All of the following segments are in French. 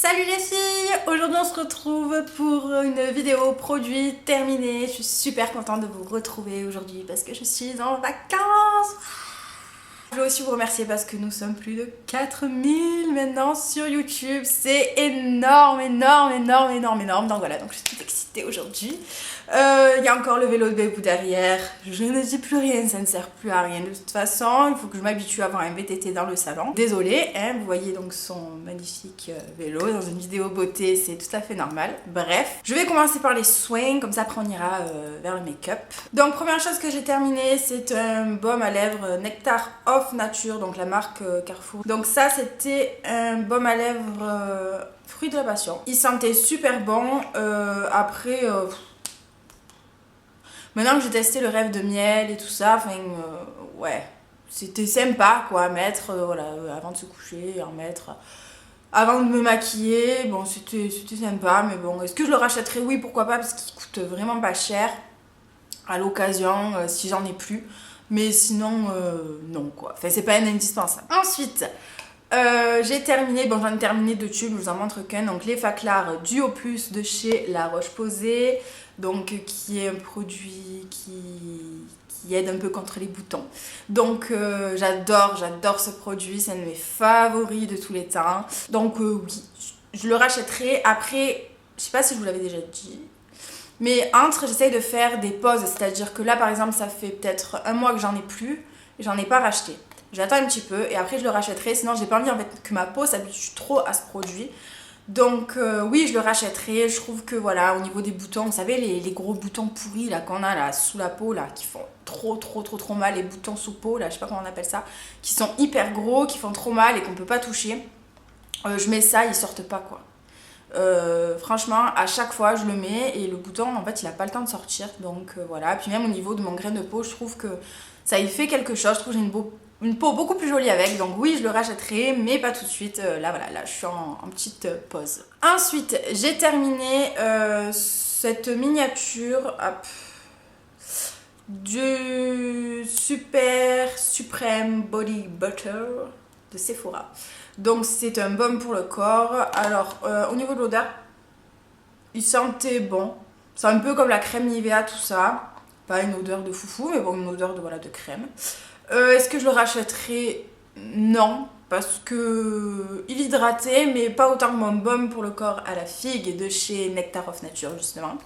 Salut les filles! Aujourd'hui on se retrouve pour une vidéo produit terminée. Je suis super contente de vous retrouver aujourd'hui parce que je suis en vacances. Je veux aussi vous remercier parce que nous sommes plus de 4000 maintenant sur YouTube. C'est énorme, énorme, énorme, énorme, énorme. Donc voilà, donc je suis toute excitée aujourd'hui. Il y a encore le vélo de Bébou derrière. Je ne dis plus rien, ça ne sert plus à rien. De toute façon, il faut que je m'habitue à avoir un VTT dans le salon. Désolée, hein, vous voyez donc son magnifique vélo dans une vidéo beauté, c'est tout à fait normal. Bref, je vais commencer par les soins, comme ça après on ira vers le make-up. Donc première chose que j'ai terminée, c'est un baume à lèvres Nectar of Nature, donc la marque Carrefour. Donc ça c'était un baume à lèvres fruit de la passion. Il sentait super bon. Après... Maintenant que j'ai testé le rêve de miel et tout ça, enfin, ouais, c'était sympa quoi, à mettre, voilà, avant de se coucher, en mettre, avant de me maquiller, bon, c'était sympa, mais bon, est-ce que je le rachèterais? Oui, pourquoi pas, parce qu'il coûte vraiment pas cher, à l'occasion, si j'en ai plus, mais sinon, non quoi, enfin, c'est pas un indispensable. Ensuite, j'ai terminé, bon j'en ai terminé 2 tubes, je vous en montre qu'un, donc les Faclar Duo Plus de chez La Roche-Posay, donc qui est un produit qui aide un peu contre les boutons. Donc j'adore ce produit, c'est un de mes favoris de tous les temps. Donc oui, je le rachèterai. Après, je sais pas si je vous l'avais déjà dit, mais j'essaye de faire des pauses, c'est-à-dire que là par exemple ça fait peut-être un mois que j'en ai plus, et j'en ai pas racheté. J'attends un petit peu et après je le rachèterai, sinon j'ai pas envie en fait que ma peau s'habitue trop à ce produit. Donc oui, je le rachèterai. Je trouve que voilà, au niveau des boutons, vous savez les gros boutons pourris là qu'on a là sous la peau là, qui font trop mal, les boutons sous peau là, je sais pas comment on appelle ça, qui sont hyper gros, qui font trop mal et qu'on peut pas toucher. Je mets ça, ils sortent pas quoi. Franchement, à chaque fois je le mets et le bouton en fait il a pas le temps de sortir, donc voilà. Puis même au niveau de mon grain de peau, je trouve que ça y fait quelque chose. Je trouve que j'ai une peau beaucoup plus jolie avec, donc oui je le rachèterai, mais pas tout de suite. Là voilà, là je suis en petite pause. Ensuite j'ai terminé cette miniature du Super Supreme Body Butter de Sephora. Donc c'est un baume pour le corps. Alors au niveau de l'odeur, il sentait bon. C'est un peu comme la crème Nivea, tout ça. Pas une odeur de foufou, mais bon, une odeur de crème. Est-ce que je le rachèterai? Non, parce que il hydratait, mais pas autant que mon baume pour le corps à la figue de chez Nectar of Nature, justement.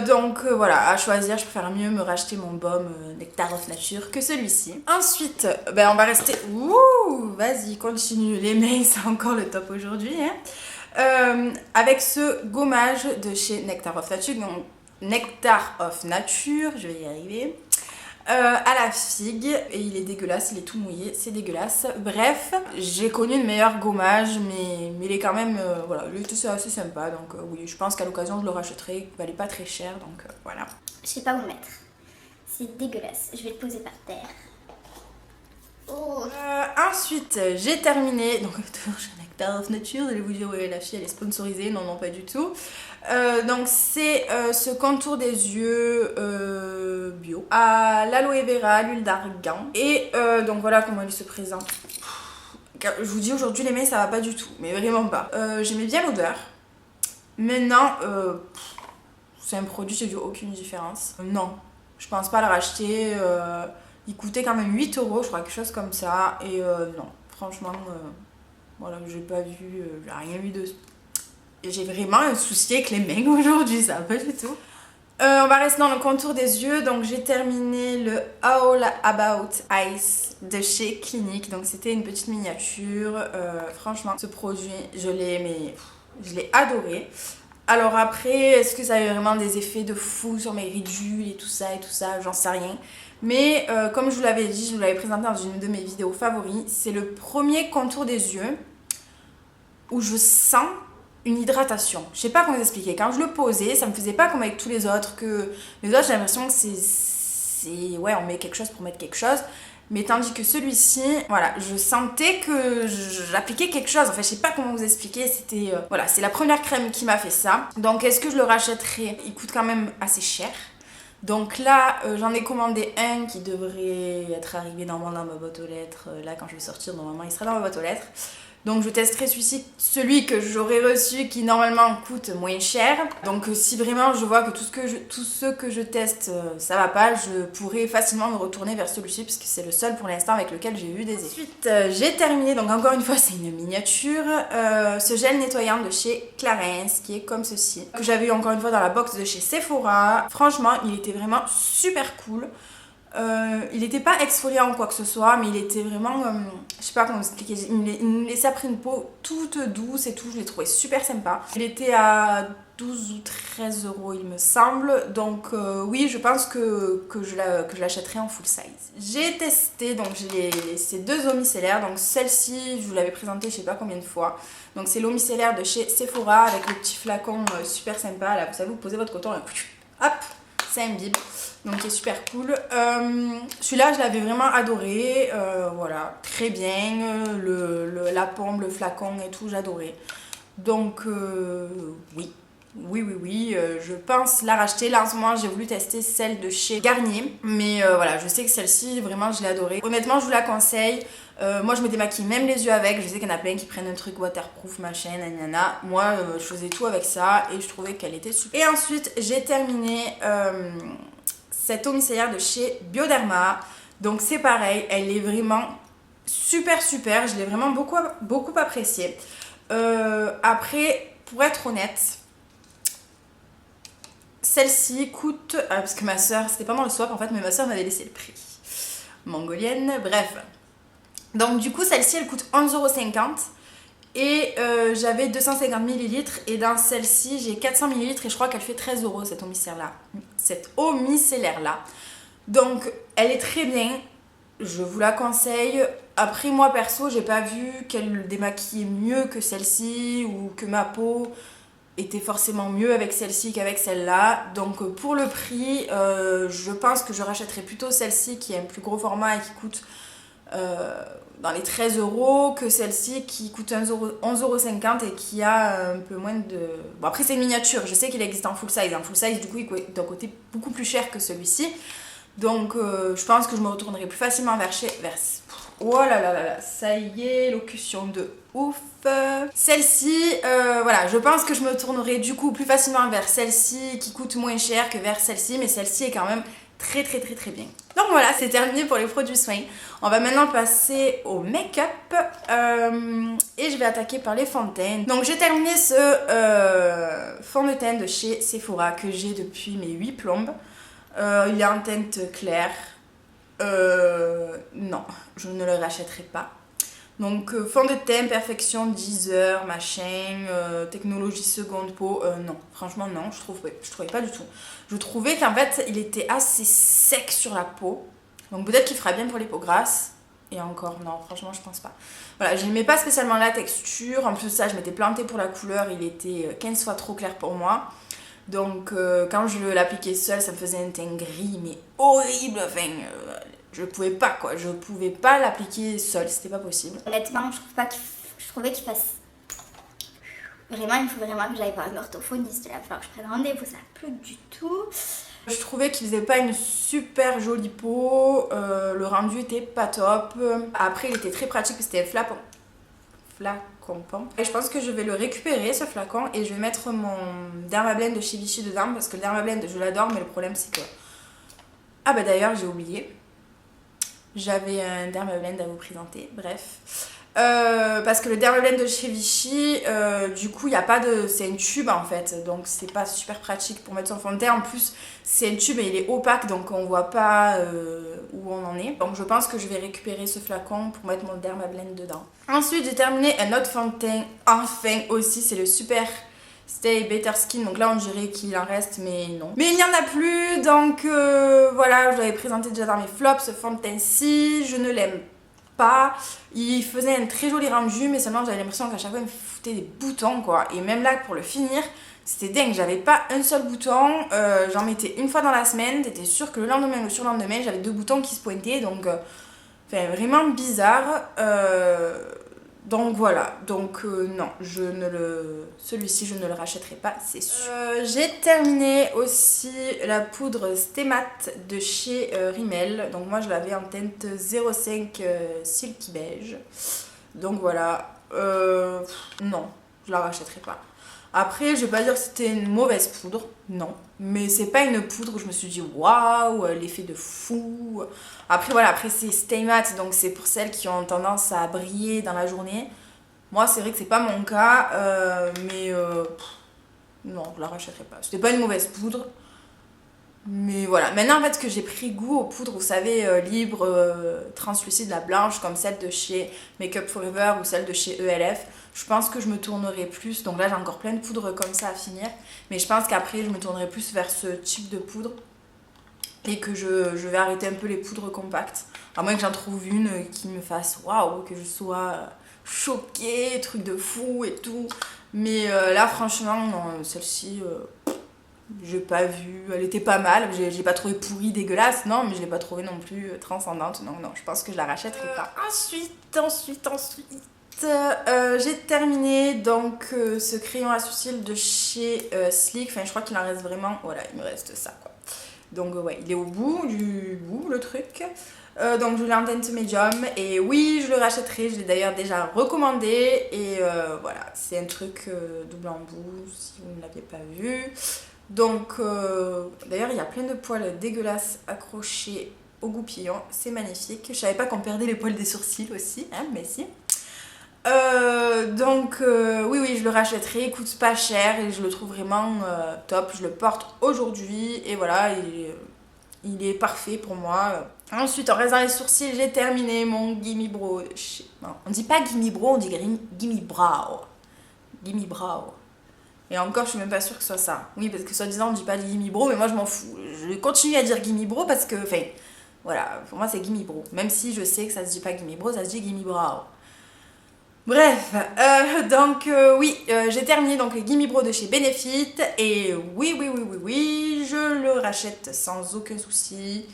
Donc voilà, à choisir, je préfère mieux me racheter mon baume Nectar of Nature que celui-ci. Ensuite, on va rester... Ouh, vas-y, continue. Les mails, c'est encore le top aujourd'hui. Hein. Avec ce gommage de chez Nectar of Nature, donc Nectar of Nature, je vais y arriver. À la figue, et il est dégueulasse, il est tout mouillé, c'est dégueulasse. Bref, j'ai connu une meilleure gommage, mais il est quand même, voilà, il était assez sympa, donc oui, je pense qu'à l'occasion je le rachèterai, il valait pas très cher, donc voilà. Je sais pas où le mettre, c'est dégueulasse, je vais le poser par terre. Oh. Ensuite, j'ai terminé, donc toujours chez Nectar of Nature, vous allez vous dire, ouais, la fille elle est sponsorisée, non, pas du tout. Donc c'est ce contour des yeux bio à l'aloe vera, l'huile d'argan, et donc voilà comment il se présente. Je vous dis aujourd'hui les mains ça va pas du tout, mais vraiment pas. J'aimais bien l'odeur. Maintenant c'est un produit, j'ai vu aucune différence. Non, je pense pas le racheter. Il coûtait quand même 8 €, je crois, quelque chose comme ça, et non, franchement voilà, j'ai pas vu, j'ai rien vu de... J'ai vraiment un souci avec les mains aujourd'hui, ça va pas du tout. On va rester dans le contour des yeux, donc j'ai terminé le All About Ice de chez Clinique, donc c'était une petite miniature. Franchement, ce produit, je l'ai adoré. Alors après, est-ce que ça a eu vraiment des effets de fou sur mes ridules et tout ça, j'en sais rien. Mais comme je vous l'avais dit, je vous l'avais présenté dans une de mes vidéos favoris, c'est le premier contour des yeux où je sens une hydratation. Je sais pas comment vous expliquer. Quand je le posais, ça me faisait pas comme avec tous les autres, que les autres j'ai l'impression que c'est ouais, on met quelque chose pour mettre quelque chose. Mais tandis que celui-ci, voilà, je sentais que j'appliquais quelque chose. Enfin, je sais pas comment vous expliquer. C'était voilà, c'est la première crème qui m'a fait ça. Donc, est-ce que je le rachèterai? Il coûte quand même assez cher. Donc là, j'en ai commandé un qui devrait être arrivé normalement dans ma boîte aux lettres. Là, quand je vais sortir, normalement, il sera dans ma boîte aux lettres. Donc je testerai celui que j'aurais reçu qui normalement coûte moins cher. Donc si vraiment je vois que tout ce que je teste ça va pas, je pourrais facilement me retourner vers celui-ci parce que c'est le seul pour l'instant avec lequel j'ai eu des effets. Ensuite j'ai terminé, donc encore une fois c'est une miniature, ce gel nettoyant de chez Clarins qui est comme ceci, que j'avais eu encore une fois dans la box de chez Sephora. Franchement il était vraiment super cool. Il n'était pas exfoliant ou quoi que ce soit, mais il était vraiment, je sais pas comment expliquer, il me laissait après une peau toute douce et tout, je l'ai trouvé super sympa. Il était à 12 ou 13 euros il me semble, donc oui je pense que je l'achèterai en full size. J'ai testé donc ces deux eaux micellaires, donc celle-ci je vous l'avais présentée je sais pas combien de fois. Donc c'est l'eau micellaire de chez Sephora avec le petit flacon super sympa, là vous savez vous posez votre coton, là, hop c'est imbibe. Donc qui est super cool. Celui-là je l'avais vraiment adoré, voilà, très bien, la pompe, le flacon et tout, j'adorais. Donc oui, je pense la racheter. Là en ce moment j'ai voulu tester celle de chez Garnier, mais voilà, je sais que celle-ci vraiment je l'ai adorée. Honnêtement je vous la conseille. Moi je me démaquille même les yeux avec, je sais qu'il y en a plein qui prennent un truc waterproof machin, nanana. Moi je faisais tout avec ça et je trouvais qu'elle était super. Et ensuite j'ai terminé cette eau micellaire de chez Bioderma. Donc c'est pareil, elle est vraiment super, je l'ai vraiment beaucoup appréciée. Après, pour être honnête, celle-ci coûte, parce que ma soeur, c'était pendant le swap en fait, mais ma soeur m'avait laissé le prix. Mongolienne, bref. Donc du coup, celle-ci, elle coûte 11,50 € et j'avais 250 ml et dans celle-ci, j'ai 400 ml et je crois qu'elle fait 13 € cette eau micellaire là. Donc, elle est très bien, je vous la conseille. Après, moi perso, j'ai pas vu qu'elle démaquillait mieux que celle-ci ou que ma peau était forcément mieux avec celle-ci qu'avec celle-là. Donc pour le prix, je pense que je rachèterai plutôt celle-ci qui est un plus gros format et qui coûte dans les 13 € que celle-ci qui coûte 11,50 € et qui a un peu moins de... Bon après c'est une miniature, je sais qu'il existe en full size. En full size du coup il doit coûter beaucoup plus cher que celui-ci. Donc je pense que je me retournerai plus facilement vers... Oh là là là là, ça y est, locution de ouf. Celle-ci, voilà, je pense que je me tournerai du coup plus facilement vers celle-ci qui coûte moins cher que vers celle-ci, mais celle-ci est quand même très bien. Donc voilà, c'est terminé pour les produits soins. On va maintenant passer au make-up et je vais attaquer par les fonds de teint. Donc j'ai terminé ce fond de teint de chez Sephora que j'ai depuis mes 8 plombes. Il est en teinte claire. Non, je ne le rachèterai pas. Donc fond de teint, perfection 10 heures, machin, technologie seconde peau, non, franchement non, je trouvais pas du tout. Je trouvais qu'en fait il était assez sec sur la peau, donc peut-être qu'il fera bien pour les peaux grasses, et encore non, franchement je pense pas. Voilà, j'aimais pas spécialement la texture, en plus de ça je m'étais plantée pour la couleur, il était 15 fois trop clair pour moi. Donc quand je l'appliquais seule, ça me faisait un teint gris, mais horrible, enfin... je pouvais pas quoi, je pouvais pas l'appliquer seule, c'était pas possible. Honnêtement, je trouvais qu'il fasse... Vraiment, il faut vraiment que j'aille voir un orthophoniste. Il va falloir que je prenne rendez-vous, ça n'a plus du tout. Je trouvais qu'il faisait pas une super jolie peau, le rendu était pas top. Après, il était très pratique, c'était un flacon. Et je pense que je vais le récupérer ce flacon et je vais mettre mon Dermablend de chez Vichy dedans parce que le Dermablend je l'adore, mais le problème c'est que... Ah bah d'ailleurs j'ai oublié. J'avais un Dermablend à vous présenter, bref. Parce que le Dermablend de chez Vichy, du coup, il n'y a pas de... C'est un tube en fait, donc c'est pas super pratique pour mettre son fond de teint. En plus, c'est un tube et il est opaque, donc on voit pas où on en est. Donc je pense que je vais récupérer ce flacon pour mettre mon Dermablend dedans. Ensuite, j'ai terminé un autre fond de teint, enfin aussi, c'est le Super Stay Better Skin. Donc là, on dirait qu'il en reste, mais non. Mais il n'y en a plus, donc voilà, je l'avais présenté déjà dans mes flops, ce fond de teint-ci, je ne l'aime pas. Il faisait un très joli rendu, mais seulement j'avais l'impression qu'à chaque fois il me foutait des boutons quoi. Et même là pour le finir, c'était dingue, j'avais pas un seul bouton, j'en mettais une fois dans la semaine, t'étais sûr que le lendemain ou le surlendemain j'avais 2 boutons qui se pointaient, donc enfin, vraiment bizarre. Donc voilà, donc non, celui-ci je ne le rachèterai pas, c'est sûr. J'ai terminé aussi la poudre Stémat de chez Rimmel. Donc moi je l'avais en teinte 05 Silky Beige. Donc voilà, Non, je la rachèterai pas. Après, je vais pas dire que c'était une mauvaise poudre, non. Mais c'est pas une poudre où je me suis dit waouh, l'effet de fou. Après, voilà, après c'est Stay Matte, donc c'est pour celles qui ont tendance à briller dans la journée. Moi, c'est vrai que c'est pas mon cas, mais non, je la rachèterai pas. C'était pas une mauvaise poudre. Mais voilà, maintenant en fait que j'ai pris goût aux poudres, vous savez, libres, translucides, la blanche, comme celle de chez Make Up Forever ou celle de chez ELF, je pense que je me tournerai plus, donc là j'ai encore plein de poudres comme ça à finir, mais je pense qu'après je me tournerai plus vers ce type de poudre et que je vais arrêter un peu les poudres compactes, à moins que j'en trouve une qui me fasse waouh, que je sois choquée, truc de fou et tout, mais là franchement, non, celle-ci... j'ai pas vu, elle était pas mal, j'ai pas trouvé pourrie, dégueulasse, non, mais je l'ai pas trouvée non plus transcendante, non, je pense que je la rachèterai pas. Ensuite, j'ai terminé donc ce crayon à sourcils de chez Sleek, enfin je crois qu'il en reste vraiment, voilà, il me reste ça quoi. Donc ouais, il est au bout du bout le truc. Donc je l'ai en teinte médium et oui je le rachèterai, je l'ai d'ailleurs déjà recommandé et voilà, c'est un truc double embout si vous ne l'aviez pas vu. Donc d'ailleurs il y a plein de poils dégueulasses accrochés au goupillon, c'est magnifique. Je savais pas qu'on perdait les poils des sourcils aussi, hein, mais si. Donc oui je le rachèterai, il coûte pas cher et je le trouve vraiment top. Je le porte aujourd'hui et voilà, il est parfait pour moi. Ensuite, en reste dans les sourcils, j'ai terminé mon Gimme Brow. Non, on dit pas Gimme Brow, on dit Gimme Brow. Gimme Brow. Et encore, je suis même pas sûre que ce soit ça. Oui, parce que soi-disant, on dit pas Gimme Brow, mais moi je m'en fous. Je continue à dire Gimme Brow parce que, enfin, voilà, pour moi c'est Gimme Brow. Même si je sais que ça se dit pas Gimme Brow, ça se dit Gimme Brow. Bref, donc oui, j'ai terminé donc les Gimme Brow de chez Benefit et oui, je le rachète sans aucun souci.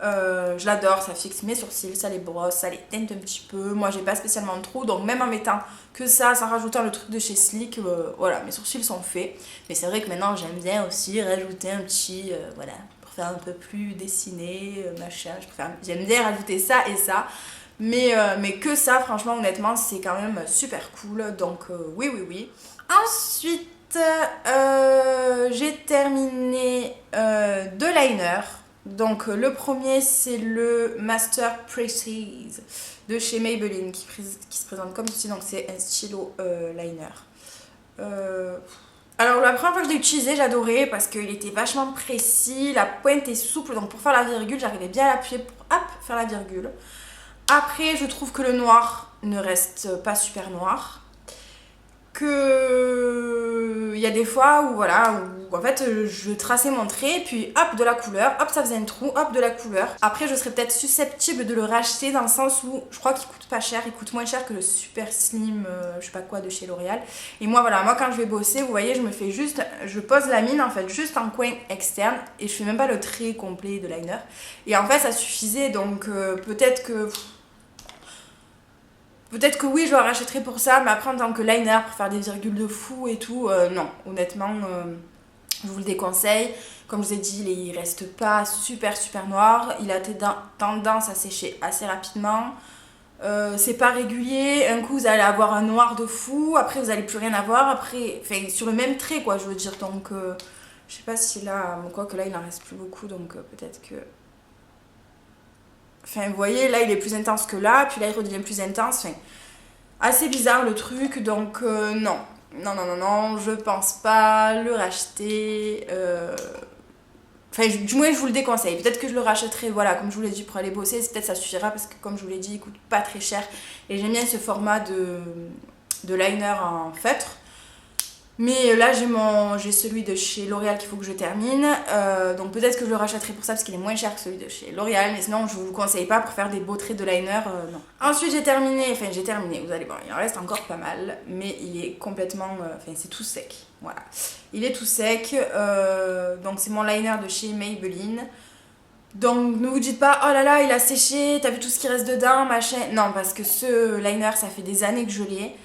Je l'adore, ça fixe mes sourcils, ça les brosse, ça les teinte un petit peu. Moi j'ai pas spécialement de trous, donc même en mettant que ça, sans rajoutant le truc de chez Sleek, voilà, mes sourcils sont faits. Mais c'est vrai que maintenant j'aime bien aussi rajouter un petit, voilà, pour faire un peu plus dessiné, machin. J'aime bien rajouter ça et ça. Mais que ça, franchement, honnêtement, c'est quand même super cool. Donc, oui. Ensuite, j'ai terminé deux liners. Donc, le premier, c'est le Master Precise de chez Maybelline qui se présente comme ceci. Donc, c'est un stylo liner. Alors, la première fois que je l'ai utilisé, j'adorais parce qu'il était vachement précis. La pointe est souple. Donc, pour faire la virgule, j'arrivais bien à l'appuyer pour faire la virgule. Après, je trouve que le noir ne reste pas super noir. Il y a des fois où, voilà, où en fait, je traçais mon trait, puis hop, de la couleur, hop, ça faisait un trou, hop, de la couleur. Après, je serais peut-être susceptible de le racheter dans le sens où je crois qu'il coûte pas cher, il coûte moins cher que le Super Slim, je sais pas quoi, de chez L'Oréal. Et moi, voilà, quand je vais bosser, vous voyez, je pose la mine en fait juste en coin externe et je fais même pas le trait complet de liner. Et en fait, ça suffisait, donc peut-être que oui, je le rachèterai pour ça, mais après en tant que liner, pour faire des virgules de fou et tout, non, honnêtement, je vous le déconseille. Comme je vous ai dit, il reste pas super noir, il a tendance à sécher assez rapidement. C'est pas régulier, un coup vous allez avoir un noir de fou, après vous allez plus rien avoir, après, enfin sur le même trait quoi, je veux dire, donc je sais pas si là, quoi que là il en reste plus beaucoup, donc peut-être que... Enfin, vous voyez, là, il est plus intense que là, puis là, il redevient plus intense. Enfin, assez bizarre, le truc. Donc, non, je pense pas le racheter. Enfin, du moins, je vous le déconseille. Peut-être que je le rachèterai, voilà, comme je vous l'ai dit, pour aller bosser. Peut-être ça suffira, parce que, comme je vous l'ai dit, il coûte pas très cher. Et j'aime bien ce format de liner en feutre. Mais là, j'ai celui de chez L'Oréal qu'il faut que je termine. Donc peut-être que je le rachèterai pour ça parce qu'il est moins cher que celui de chez L'Oréal. Mais sinon, je vous le conseille pas pour faire des beaux traits de liner, non. Ensuite, j'ai terminé, vous allez voir, il en reste encore pas mal. Mais il est complètement, c'est tout sec. Voilà. Il est tout sec. Donc c'est mon liner de chez Maybelline. Donc ne vous dites pas, oh là là, il a séché, t'as vu tout ce qui reste dedans, machin. Non, parce que ce liner, ça fait des années que je l'ai.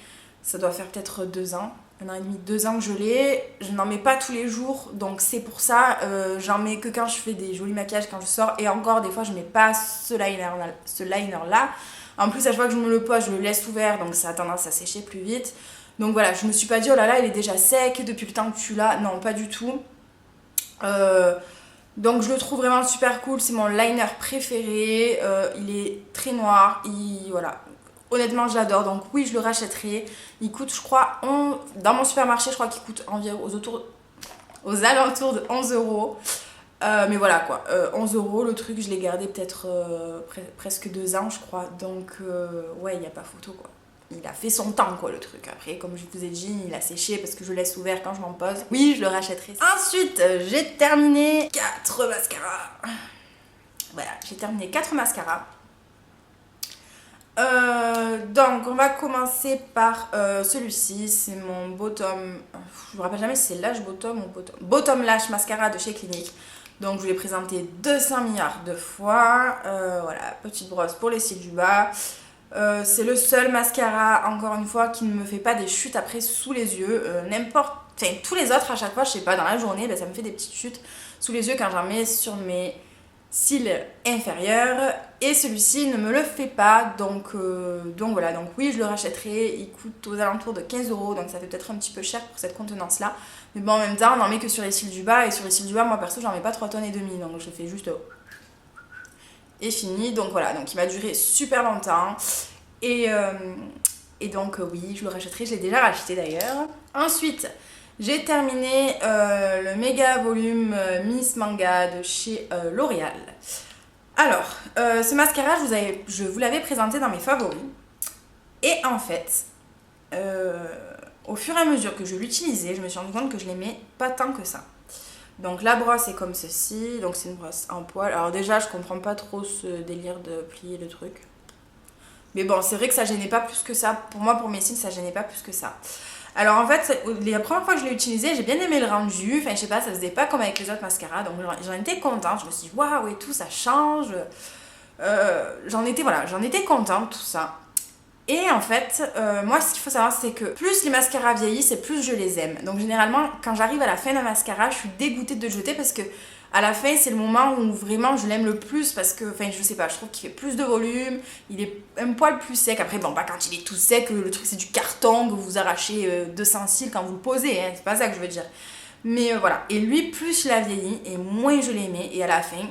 Ça doit faire peut-être 2 ans. 1 an et demi, 2 ans que je l'ai, je n'en mets pas tous les jours, donc c'est pour ça, j'en mets que quand je fais des jolis maquillages, quand je sors, et encore des fois je mets pas ce liner là, En plus, à chaque fois que je me le pose, je le laisse ouvert, donc ça a tendance à sécher plus vite. Donc voilà, je me suis pas dit, oh là là, il est déjà sec depuis le temps que tu l'as. Non, pas du tout. Donc je le trouve vraiment super cool, c'est mon liner préféré. Il est très noir, voilà. Honnêtement, je l'adore, donc oui, je le rachèterai. Il coûte, je crois, dans mon supermarché, je crois qu'il coûte environ aux alentours de 11 euros. Mais voilà quoi, 11 euros, le truc, je l'ai gardé peut-être presque 2 ans, je crois. Donc, ouais, il n'y a pas photo quoi. Il a fait son temps quoi le truc. Après, comme je vous ai dit, il a séché parce que je le laisse ouvert quand je m'en pose. Oui, je le rachèterai. Ensuite, j'ai terminé 4 mascaras. Voilà, j'ai terminé 4 mascaras. Donc on va commencer par celui-ci, c'est mon Bottom, je me rappelle jamais si c'est Lash Bottom ou Bottom Lash Mascara de chez Clinique. Donc je vous l'ai présenté 200 milliards de fois. Voilà, petite brosse pour les cils du bas. C'est le seul mascara, encore une fois, qui ne me fait pas des chutes après sous les yeux. Enfin tous les autres à chaque fois, je sais pas, dans la journée, ça me fait des petites chutes sous les yeux quand j'en mets sur mes cils inférieurs, et celui-ci ne me le fait pas, donc voilà, donc oui, je le rachèterai. Il coûte aux alentours de 15 euros, donc ça fait peut-être un petit peu cher pour cette contenance là, mais bon, en même temps on n'en met que sur les cils du bas, et sur les cils du bas, moi perso, j'en mets pas 3,5 tonnes, donc je fais juste et fini. Donc voilà, donc il m'a duré super longtemps, et donc oui, je le rachèterai, je l'ai déjà racheté d'ailleurs. Ensuite, j'ai terminé le méga volume Miss Manga de chez L'Oréal. Alors, ce mascara, je vous l'avais présenté dans mes favoris. Et en fait, au fur et à mesure que je l'utilisais, je me suis rendu compte que je l'aimais pas tant que ça. Donc la brosse est comme ceci, donc c'est une brosse en poil. Alors déjà, je comprends pas trop ce délire de plier le truc. Mais bon, c'est vrai que ça gênait pas plus que ça. Pour moi, pour mes cils, ça gênait pas plus que ça. Alors en fait, la première fois que je l'ai utilisé, j'ai bien aimé le rendu. Enfin, je sais pas, ça se faisait pas comme avec les autres mascaras. Donc j'en étais contente. Je me suis dit, waouh et tout, ça change. J'en étais contente, tout ça. Et en fait, moi, ce qu'il faut savoir, c'est que plus les mascaras vieillissent et plus je les aime. Donc généralement, quand j'arrive à la fin d'un mascara, je suis dégoûtée de le jeter parce que à la fin, c'est le moment où vraiment je l'aime le plus parce que, enfin, je sais pas, je trouve qu'il fait plus de volume, il est un poil plus sec. Après, bon, pas quand il est tout sec, le truc c'est du carton que vous arrachez 200 cils quand vous le posez, hein, c'est pas ça que je veux dire. Mais voilà, et lui, plus je la vieillis et moins je l'aimais, et à la fin,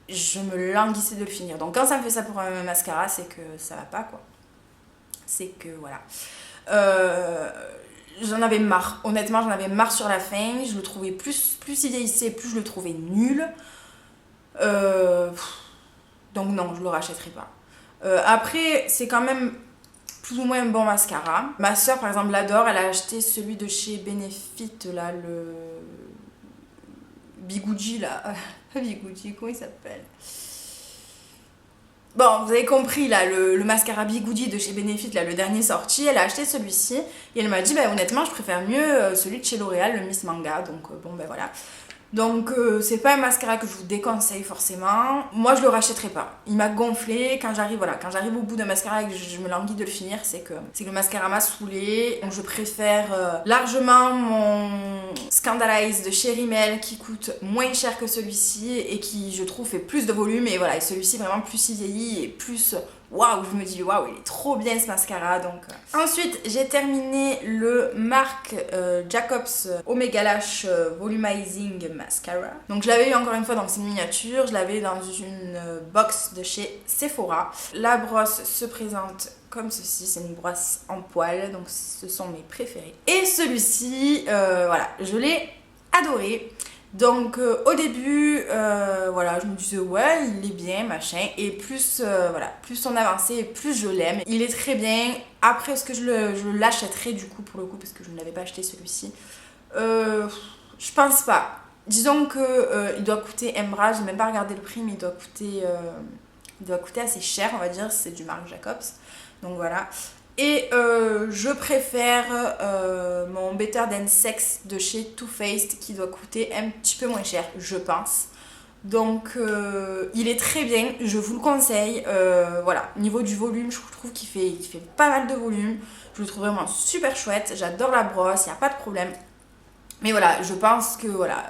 je me languissais de le finir. Donc quand ça me fait ça pour un mascara, c'est que ça va pas quoi. C'est que voilà. J'en avais marre, honnêtement j'en avais marre sur la fin, je le trouvais plus il vieillissait, plus je le trouvais nul. Donc non, je le rachèterai pas. Après, c'est quand même plus ou moins un bon mascara. Ma soeur par exemple l'adore, elle a acheté celui de chez Benefit là, le Bigoudi là. Bigoudi, comment il s'appelle? Bon, vous avez compris, là, le mascara Bigoudi de chez Benefit, là, le dernier sorti, elle a acheté celui-ci. Et elle m'a dit, bah, honnêtement, je préfère mieux celui de chez L'Oréal, le Miss Manga. Donc, bon, ben voilà. Donc, c'est pas un mascara que je vous déconseille forcément. Moi, je le rachèterai pas. Il m'a gonflé. Quand j'arrive au bout d'un mascara et que je me languis de le finir, c'est que le mascara m'a saoulé. Donc, je préfère largement mon Scandalize de chez Rimmel qui coûte moins cher que celui-ci et qui, je trouve, fait plus de volume. Et voilà, et celui-ci, vraiment, plus il vieillit et plus... Waouh, je me dis waouh, il est trop bien ce mascara. Donc ensuite, j'ai terminé le Marc Jacobs Omega Lash Volumizing Mascara. Donc je l'avais eu encore une fois dans une miniature, je l'avais dans une box de chez Sephora. La brosse se présente comme ceci, c'est une brosse en poil, donc ce sont mes préférés. Et celui-ci, voilà, je l'ai adoré. Donc au début, voilà, je me disais ouais, il est bien, machin, et plus, voilà, plus on avançait, plus je l'aime. Il est très bien. Après, est-ce que je l'achèterai du coup pour le coup, parce que je ne l'avais pas acheté celui-ci? Je pense pas. Disons que il doit coûter un bras, j'ai même pas regardé le prix, mais il doit coûter assez cher, on va dire, c'est du Marc Jacobs. Donc voilà. Et je préfère mon Better Than Sex de chez Too Faced qui doit coûter un petit peu moins cher, je pense. Donc il est très bien, je vous le conseille. Voilà, niveau du volume, je trouve qu'il fait pas mal de volume. Je le trouve vraiment super chouette, j'adore la brosse, il n'y a pas de problème. Mais voilà, je pense que voilà,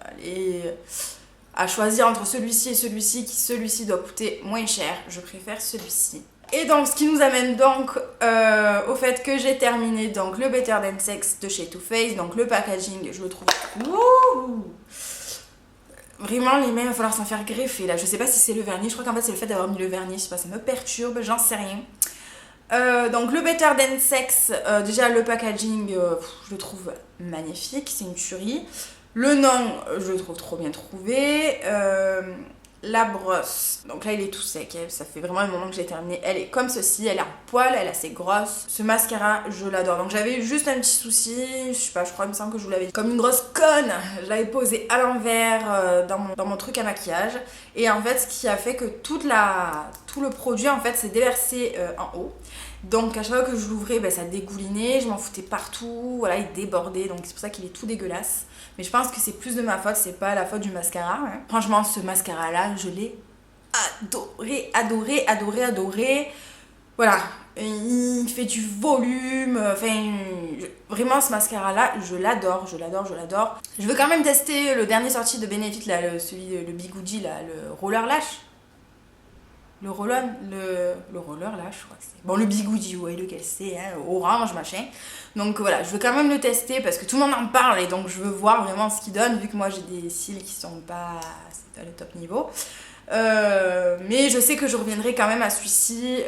allez, à choisir entre celui-ci et celui-ci, celui-ci doit coûter moins cher, je préfère celui-ci. Et donc, ce qui nous amène donc au fait que j'ai terminé donc le Better Than Sex de chez Too Faced. Donc, le packaging, je le trouve... Wouh, vraiment, les mains, il va falloir s'en faire greffer là. Je sais pas si c'est le vernis. Je crois qu'en fait, c'est le fait d'avoir mis le vernis. Je sais pas, ça me perturbe, j'en sais rien. Donc le Better Than Sex, déjà le packaging, je le trouve magnifique, c'est une tuerie. Le nom, je le trouve trop bien trouvé. La brosse, donc là il est tout sec, ça fait vraiment un moment que j'ai terminé. Elle est comme ceci, elle est en poil, elle est assez grosse. Ce mascara, je l'adore. Donc j'avais juste un petit souci, je sais pas, je crois, il me semble que je vous l'avais dit. Comme une grosse conne, je l'avais posé à l'envers dans mon truc à maquillage. Et en fait, ce qui a fait que tout le produit en fait s'est déversé en haut. Donc à chaque fois que je l'ouvrais, ben, ça dégoulinait, je m'en foutais partout, voilà, il débordait, donc c'est pour ça qu'il est tout dégueulasse. Mais je pense que c'est plus de ma faute, c'est pas la faute du mascara. Hein. Franchement, ce mascara-là, je l'ai adoré, adoré, adoré, adoré. Voilà, il fait du volume, enfin, vraiment ce mascara-là, je l'adore, je l'adore, je l'adore. Je veux quand même tester le dernier sorti de Benefit, là, le Bigoudi, là, le Roller Lash. Le roller là, je crois que c'est. Bon, le Bigoudi, ouais, lequel c'est, hein, orange, machin. Donc voilà, je veux quand même le tester parce que tout le monde en parle et donc je veux voir vraiment ce qu'il donne, vu que moi j'ai des cils qui sont pas à le top niveau. Mais je sais que je reviendrai quand même à celui-ci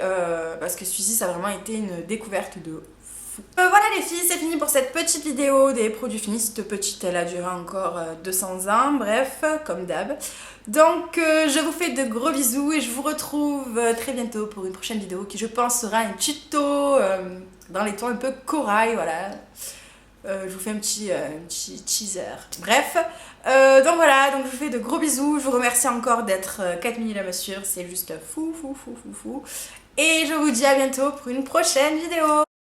parce que celui-ci, ça a vraiment été une découverte de fou. Voilà les filles, c'est fini pour cette petite vidéo des produits finis. Cette petite, elle a duré encore 200 ans, bref, comme d'hab. Donc je vous fais de gros bisous et je vous retrouve très bientôt pour une prochaine vidéo qui je pense sera un tuto dans les tons un peu corail, voilà. Je vous fais un petit teaser. Bref, donc voilà, donc je vous fais de gros bisous. Je vous remercie encore d'être 4000 à me suivre, c'est juste fou, fou, fou, fou, fou. Et je vous dis à bientôt pour une prochaine vidéo.